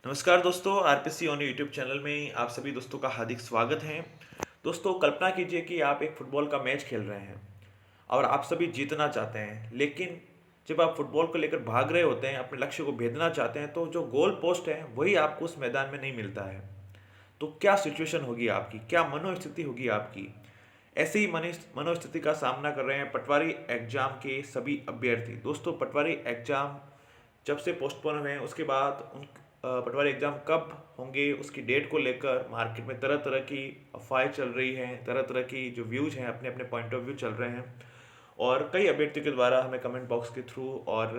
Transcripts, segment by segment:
नमस्कार दोस्तों, RPC on YouTube channel में आप सभी दोस्तों का हार्दिक स्वागत है। दोस्तों, कल्पना कीजिए कि आप एक फुटबॉल का मैच खेल रहे हैं और आप सभी जीतना चाहते हैं, लेकिन जब आप फुटबॉल को लेकर भाग रहे होते हैं, अपने लक्ष्य को भेदना चाहते हैं, तो जो गोल पोस्ट है वही आपको उस मैदान में नहीं मिलता है। तो क्या सिचुएशन होगी आपकी, क्या मनोस्थिति होगी आपकी? ऐसी ही मनोस्थिति का सामना कर रहे हैं पटवारी एग्जाम के सभी अभ्यर्थी। दोस्तों, पटवारी एग्जाम जब से पोस्टपोन हुए हैं, उसके बाद पटवारी एग्जाम कब होंगे उसकी डेट को लेकर मार्केट में तरह तरह की अफवाहें चल रही हैं, तरह तरह की जो व्यूज हैं, अपने अपने पॉइंट ऑफ व्यू चल रहे हैं। और कई अभ्यर्थियों के द्वारा हमें कमेंट बॉक्स के थ्रू और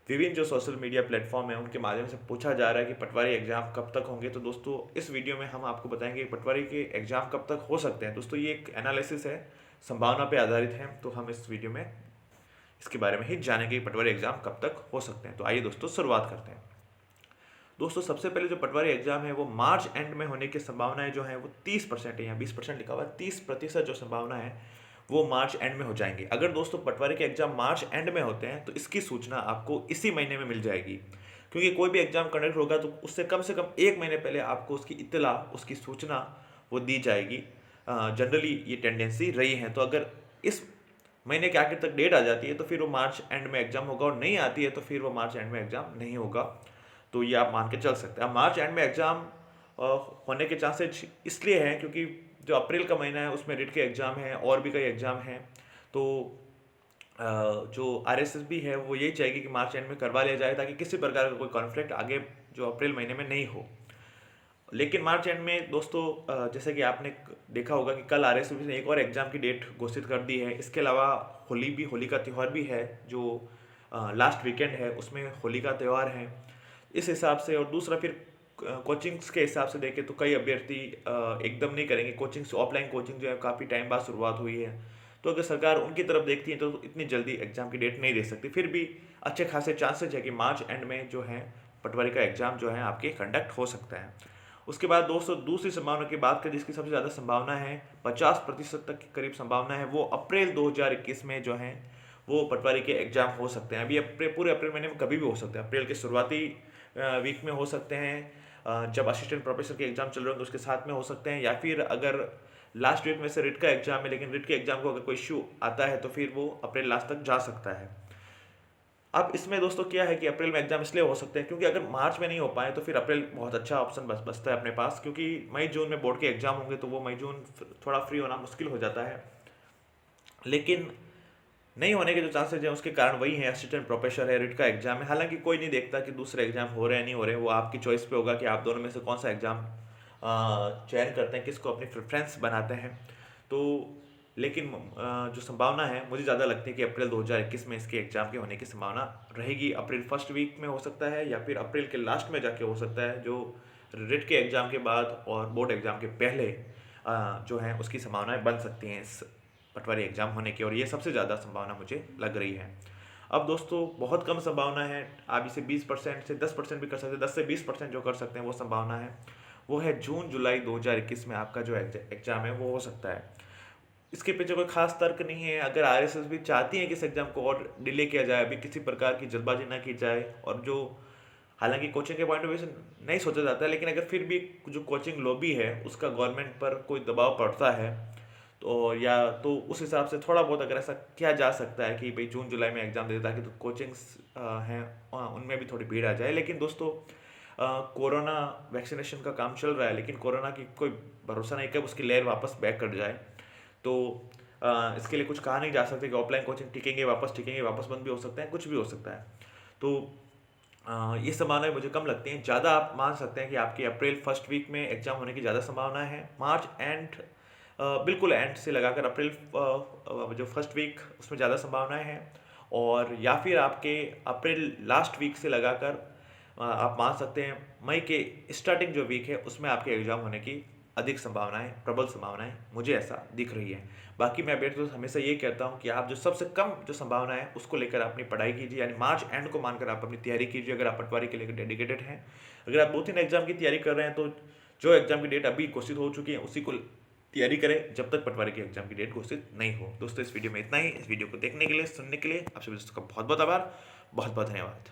विभिन्न जो सोशल मीडिया प्लेटफॉर्म है उनके माध्यम से पूछा जा रहा है कि पटवारी एग्जाम कब तक होंगे। तो दोस्तों, इस वीडियो में हम आपको बताएंगे कि पटवारी के एग्जाम कब तक हो सकते हैं। दोस्तों, ये एक एनालिसिस है, संभावना पे आधारित है, तो हम इस वीडियो में इसके बारे में ही जानेंगे कि पटवारी एग्जाम कब तक हो सकते हैं। तो आइए दोस्तों, शुरुआत करते हैं। दोस्तों, सबसे पहले जो पटवारी एग्जाम है वो मार्च एंड में होने की संभावनाएं जो है वो 30% है, यहाँ 20% लिखा हुआ है। 30% जो संभावना है वो मार्च एंड में हो जाएंगे। अगर दोस्तों पटवारी के एग्जाम मार्च एंड में होते हैं तो इसकी सूचना आपको इसी महीने में मिल जाएगी, क्योंकि कोई भी एग्जाम कंडक्ट होगा तो उससे कम से कम एक महीने पहले आपको उसकी इत्तला, उसकी सूचना वो दी जाएगी। जनरली ये टेंडेंसी रही है। तो अगर इस महीने के आखिर तक डेट आ जाती है तो फिर वो मार्च एंड में एग्जाम होगा, और नहीं आती है तो फिर वो मार्च एंड में एग्जाम नहीं होगा। तो ये आप मान के चल सकते हैं। अब मार्च एंड में एग्जाम होने के चांसेस इसलिए हैं क्योंकि जो अप्रैल का महीना है उसमें रिट के एग्जाम हैं और भी कई एग्जाम हैं। तो जो आरएसएस भी है वो यही चाहेगी कि मार्च एंड में करवा लिया जाए, ताकि किसी प्रकार का कोई कॉन्फ्लिक्ट आगे जो अप्रैल महीने में नहीं हो। लेकिन मार्च एंड में दोस्तों, जैसे कि आपने देखा होगा कि कल आरएसएस ने एक और एग्जाम की डेट घोषित कर दी है। इसके अलावा होली का त्यौहार भी है, जो लास्ट वीकेंड है उसमें होली का त्यौहार है। इस हिसाब से, और दूसरा फिर कोचिंग्स के हिसाब से देखें तो कई अभ्यर्थी एकदम नहीं करेंगे। कोचिंग्स, ऑफलाइन कोचिंग जो है काफ़ी टाइम बाद शुरुआत हुई है, तो अगर सरकार उनकी तरफ देखती है तो इतनी जल्दी एग्जाम की डेट नहीं दे सकती। फिर भी अच्छे खासे चांसेज है कि मार्च एंड में जो है पटवारी का एग्जाम जो है आपके कंडक्ट हो सकता है। उसके बाद दोस्तों, दूसरी संभावना की बात करें जिसकी सबसे ज़्यादा संभावना है, 50% तक के करीब संभावना है, वो अप्रैल 2021 में जो है वो पटवारी के एग्जाम हो सकते हैं। अभी पूरे अप्रैल महीने में कभी भी हो सकते हैं। अप्रैल के शुरुआती वीक में हो सकते हैं, जब असिस्टेंट प्रोफेसर के एग्जाम चल रहे हो तो उसके साथ में हो सकते हैं, या फिर अगर लास्ट वीक में से रिट का एग्जाम है लेकिन रिट के एग्जाम को अगर कोई इश्यू आता है तो फिर वो अप्रैल लास्ट तक जा सकता है। अब इसमें दोस्तों क्या है कि अप्रैल में एग्जाम इसलिए हो सकते हैं क्योंकि अगर मार्च में नहीं हो पाए तो फिर अप्रैल बहुत अच्छा ऑप्शन बचता है अपने पास, क्योंकि मई जून में बोर्ड के एग्जाम होंगे तो वो मई जून थोड़ा फ्री होना मुश्किल हो जाता है। लेकिन नहीं होने के जो चांसेज हैं उसके कारण वही है, असिस्टेंट प्रोफेसर है, रिट का एग्जाम है। हालांकि कोई नहीं देखता कि दूसरे एग्जाम हो रहे हैं नहीं हो रहे, वो आपकी चॉइस पे होगा कि आप दोनों में से कौन सा एग्जाम चयन करते हैं, किसको अपनी प्रेफरेंस बनाते हैं। तो लेकिन जो संभावना है मुझे ज़्यादा लगती है कि अप्रैल 2021 में इसके एग्जाम के होने की संभावना रहेगी। अप्रैल फर्स्ट वीक में हो सकता है या फिर अप्रैल के लास्ट में जाके हो सकता है, जो रिट के एग्जाम के बाद और बोर्ड एग्जाम के पहले जो है उसकी संभावनाएं बन सकती हैं इस पटवारी एग्जाम होने की, और ये सबसे ज़्यादा संभावना मुझे लग रही है। अब दोस्तों, बहुत कम संभावना है, आप इसे 20% से 10% भी कर सकते हैं, 10 से 20% जो कर सकते हैं वो संभावना है, वो है जून जुलाई 2021 में आपका जो एग्जाम है वो हो सकता है। इसके पीछे कोई खास तर्क नहीं है। अगर आरएसएस भी चाहती है कि इस एग्जाम को और डिले किया जाए, अभी किसी प्रकार की जल्दबाजी ना की जाए, और जो हालांकि कोचिंग के पॉइंट ऑफ व्यू से नहीं सोचा जाता है, लेकिन अगर फिर भी जो कोचिंग लॉबी है उसका गवर्नमेंट पर कोई दबाव पड़ता है तो या तो उस हिसाब से थोड़ा बहुत अगर ऐसा किया जा सकता है कि भाई जून जुलाई में एग्जाम दे, ताकि तो कोचिंग्स हैं उनमें भी थोड़ी भीड़ आ जाए। लेकिन दोस्तों, कोरोना वैक्सीनेशन का काम चल रहा है, लेकिन कोरोना की कोई भरोसा नहीं कब उसकी लहर वापस बैक कर जाए। तो इसके लिए कुछ कहा नहीं जा सकता कि ऑफलाइन कोचिंग टिकेंगे वापस बंद भी हो सकते हैं, कुछ भी हो सकता है। तो ये संभावनाएं मुझे कम लगती हैं। ज़्यादा आप मान सकते हैं कि आपकी अप्रैल फर्स्ट वीक में एग्जाम होने की ज़्यादा संभावना है। मार्च एंड बिल्कुल एंड से लगाकर अप्रैल जो फर्स्ट वीक उसमें ज़्यादा संभावनाएं हैं, और या फिर आपके अप्रैल लास्ट वीक से लगाकर आप मान सकते हैं मई के स्टार्टिंग जो वीक है उसमें आपके एग्जाम होने की अधिक संभावनाएं, प्रबल संभावनाएं मुझे ऐसा दिख रही है। बाकी मैं अभ्यर्थी तो हमेशा ये कहता हूँ कि आप जो सबसे कम जो संभावना है उसको लेकर अपनी पढ़ाई कीजिए, यानी मार्च एंड को मानकर आप अपनी तैयारी कीजिए। अगर आप पटवारी के लेकर डेडिकेटेड हैं, अगर आप 2-3 एग्जाम की तैयारी कर रहे हैं तो जो एग्जाम की डेट अभी घोषित हो चुकी है उसी को तैयारी करें जब तक पटवारी की एग्जाम की डेट घोषित नहीं हो। दोस्तों, इस वीडियो में इतना ही। इस वीडियो को देखने के लिए, सुनने के लिए आप सभी दोस्तों का बहुत बहुत आभार, बहुत बहुत धन्यवाद।